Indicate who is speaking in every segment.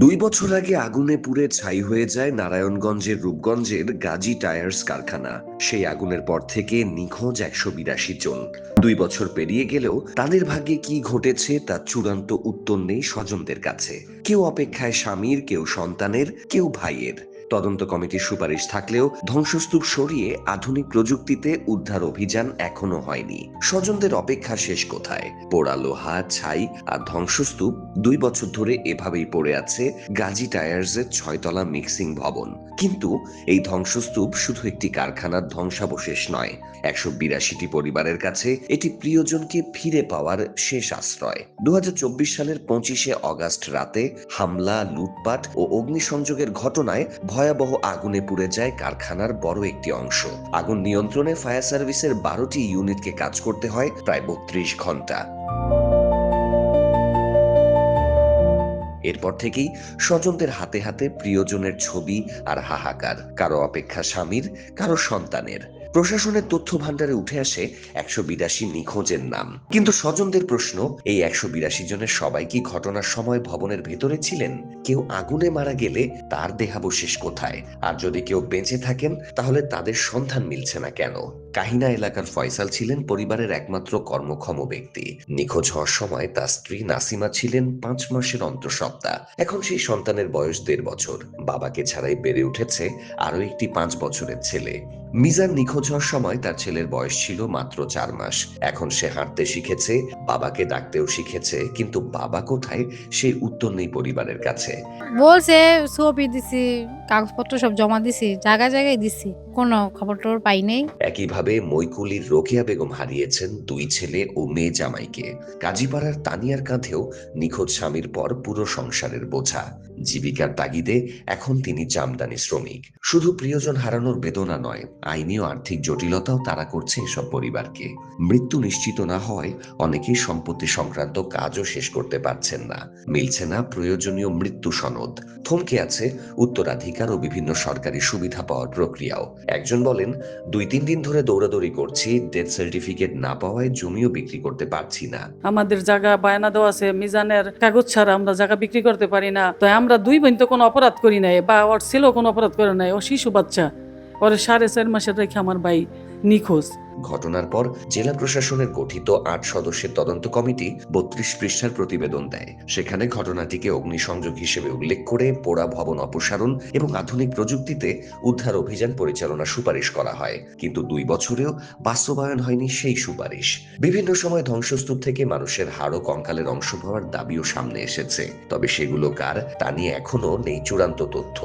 Speaker 1: ২ বছর আগে আগুনে পুড়ে ছাই হয়ে যায় নারায়ণগঞ্জের রূপগঞ্জের গাজী টায়ার্স কারখানা। সেই আগুনের পর থেকে নিখোঁজ ১৮২ জন। ২ বছর পেরিয়ে গেলেও তাদের ভাগ্যে কি ঘটেছে তার চূড়ান্ত উত্তর নেই স্বজনদের কাছে। কেউ অপেক্ষায় স্বামীর, কেউ সন্তানের, কেউ ভাইয়ের। তদন্ত কমিটির সুপারিশ থাকলেও ধ্বংসস্তূপ সরিয়ে আধুনিক প্রযুক্তিতে উদ্ধার অভিযান এখনো হয়নি। স্বজনদের অপেক্ষা শেষ কোথায়? পোড়া লোহা, ছাই আর ধ্বংসস্তূপ ২ বছর ধরে এভাবেই পড়ে আছে গাজী টায়ার্সের ৬ তলা মিক্সিং ভবন। কিন্তু এই ধ্বংসস্তূপ শুধু একটি কারখানার ধ্বংসাবশেষ নয়, ১৮২টি পরিবারের কাছে এটি প্রিয়জনকে ফিরে পাওয়ার শেষ আশ্রয়। ২০২৪ সালের ২৫শে অগাস্ট রাতে হামলা, লুটপাট ও অগ্নিসংযোগের ঘটনায় ভয়াবহ আগুনে পুড়ে যায় কারখানার বড় একটি অংশ। আগুন নিয়ন্ত্রণে ফায়ার সার্ভিসের ১২টি ইউনিটকে কাজ করতে হয় প্রায় ৩২ ঘন্টা। এরপর থেকেই স্বজনদের হাতে হাতে প্রিয়জনের ছবি আর হাহাকার। কারো অপেক্ষা স্বামীর, কারো সন্তানের। প্রশাসনের তথ্য ভান্ডারে উঠে আসে ১৮২ নিখোঁজের নাম। কিন্তু স্বজনদের প্রশ্ন, এই ১৮২ জনের সবাই কি ঘটনার সময় ভবনের ভেতরে ছিলেন? কেউ আগুনে মারা গেলে তার দেহাবশেষ কোথায়? আর যদি কেউ বেঁচে থাকেন, তাহলে তাদের সন্ধান মিলছে না কেন? কাহিনা এলাকার ফয়সাল ছিলেন পরিবারের একমাত্র কর্মক্ষম ব্যক্তি। নিখোঁজ হওয়ার সময় তার স্ত্রী নাসিমা ছিলেন ৫ মাসের অন্তঃসত্ত্বা। এখন সেই সন্তানের বয়স ১.৫ বছর। বাবাকে ছাড়াই বেড়ে উঠেছে আরো একটি ৫ বছরের ছেলে। মিজান নিখোঁজ হওয়ার সময় তার ছেলের বয়স ছিল মাত্র ৪ মাস। এখন সে হাঁটতে শিখেছে, বাবাকে ডাকতেও শিখেছে, কিন্তু বাবা কোথায় সেই উত্তর নেই পরিবারের কাছে।
Speaker 2: বলছে ছবি দিছি, কাগজপত্র সব জমা দিছি, জায়গায় জায়গায় দিছি, কোনো খবর টবর পাই নাই।
Speaker 1: একইভাবে মৈকুলির রোকেয়া বেগম হারিয়েছেন ২ ছেলে ও মেয়ে জামাইকে। কাজীপাড়ার তানিয়ার কাঁধেও নিখোঁজ স্বামীর পর পুরো সংসারের বোঝা। জীবিকার তাগিদে এখন তিনি জামদানি শ্রমিক। শুধু প্রিয়জন হারানোর বেদনা নয়, আইনি ও আর্থিক জটিলতাও তাড়া করছে এসব পরিবারকে। মৃত্যু নিশ্চিত না হওয়ায় অনেকেই সম্পত্তি সংক্রান্ত কাজও শেষ করতে পারছেন না। মিলছে না প্রয়োজনীয় মৃত্যু সনদ। থমকে আছে উত্তরাধিকার ও বিভিন্ন সরকারি সুবিধা পাওয়ার প্রক্রিয়াও। একজন বলেন, ২-৩ দিন ধরে দৌড়াদৌড়ি করছি, ডেথ সার্টিফিকেট না পাওয়ায় জমিও বিক্রি করতে পারছি না।
Speaker 3: আমাদের জায়গা বায়না দেওয়া আছে, মিজানের কাগজ ছাড়া আমরা জায়গা বিক্রি করতে পারি না। তো আমরা দুই বোন তো কোনো অপরাধ করি নাই, বা ওর ছেলেও কোনো অপরাধ করে নাই, ও শিশু বাচ্চা। ওরে ৪.৫ মাসের রেখে আমার ভাই নিখোঁজ।
Speaker 1: ঘটনার পর জেলা প্রশাসনের গঠিত ৮ সদস্যের তদন্ত কমিটি ৩২ পৃষ্ঠার প্রতিবেদন দেয়। সেখানে ঘটনাটিকে অগ্নিসংযোগ হিসেবে উল্লেখ করে পোড়া ভবন অপসারণ এবং আধুনিক প্রযুক্তিতে উদ্ধার অভিযান পরিচালনার সুপারিশ করা হয়। কিন্তু ২ বছরেও বাস্তবায়ন হয়নি সেই সুপারিশ। বিভিন্ন সময় ধ্বংসস্তূপ থেকে মানুষের হাড় ও কঙ্কালের অংশ পাওয়ার দাবিও সামনে এসেছে। তবে সেগুলো কার, তা নিয়ে এখনো নেই চূড়ান্ত তথ্য।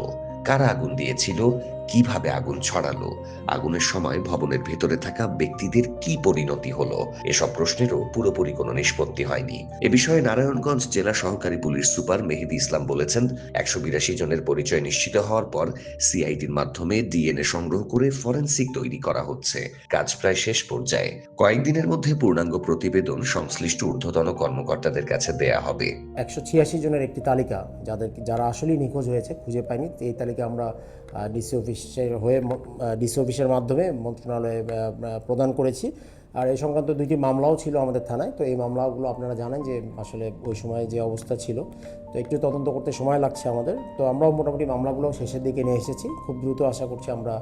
Speaker 1: কারা আগুন দিয়েছিল, কিভাবে আগুন ছড়ালো, আগুনের সময় ভবনের ভেতরে থাকা ব্যক্তিদের কি পরিণতি হলো, এসব প্রশ্নেরও পুরোপুরি কোনো নিষ্পত্তি হয়নি। এ বিষয়ে নারায়ণগঞ্জ জেলা সহকারী পুলিশ সুপার মেহেদী ইসলাম বলেছেন, ১৮২ জনের পরিচয় নিশ্চিত হওয়ার পর সিআইডির মাধ্যমে ডিএনএ সংগ্রহ করে ফরেনসিক তৈরি করা হচ্ছে। কাজ প্রায় শেষ পর্যায়ে। কয়েকদিনের মধ্যে পূর্ণাঙ্গ প্রতিবেদন সংশ্লিষ্ট ঊর্ধ্বতন কর্মকর্তাদের কাছে দেয়া হবে।
Speaker 4: ১৮৬ জনের একটি তালিকা, যারা আসলেই নিখোঁজ হয়েছে, খুঁজে পাইনি, এই তালিকা আমরা ডিসি অফিসের মাধ্যমে মন্ত্রণালয়ে প্রদান করেছি। আর এই সংক্রান্ত ২টি মামলাও ছিল আমাদের থানায়। তো এই মামলাগুলো আপনারা জানেন যে আসলে ওই সময় যে অবস্থা ছিল, তো একটু তদন্ত করতে সময় লাগছে আমাদের। তো আমরাও মোটামুটি মামলাগুলো শেষের দিকে নিয়ে এসেছি। খুব দ্রুত আশা করছি আমরা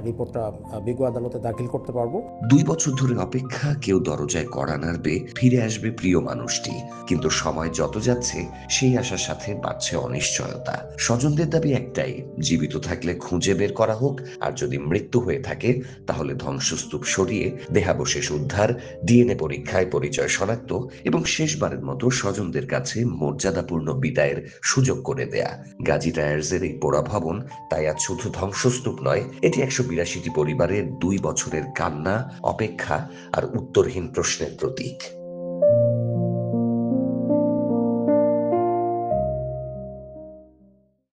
Speaker 4: রিপোর্টটা বিজ্ঞ আদালতে দাখিল করতে পারবো।
Speaker 1: ২ বছর ধরে অপেক্ষা, কেউ দরজায় কড়া নাড়বে, ফিরে আসবে প্রিয় মানুষটি। কিন্তু সময় যত যাচ্ছে সেই আশার সাথে বাড়ছে অনিশ্চয়তা। স্বজনদের দাবি একটাই, জীবিত থাকলে খুঁজে বের করা হোক, আর যদি মৃত্যু হয়ে থাকে তাহলে ধ্বংসস্তূপ সরিয়ে দেহাবশেষ উদ্ধার, ডিএনএ পরীক্ষায় পরিচয় শনাক্ত এবং শেষবারের মতো স্বজনদের কাছে মর্যাদাপূর্ণ বিদায়ের সুযোগ করে দেয়া। গাজী টায়ার্সের এই পোড়া ভবন তাই আজ শুধু ধ্বংসস্তূপ নয়, এটি ১৮২টি পরিবারের ২ বছরের কান্না, অপেক্ষা আর উত্তরহীন প্রশ্নের প্রতীক।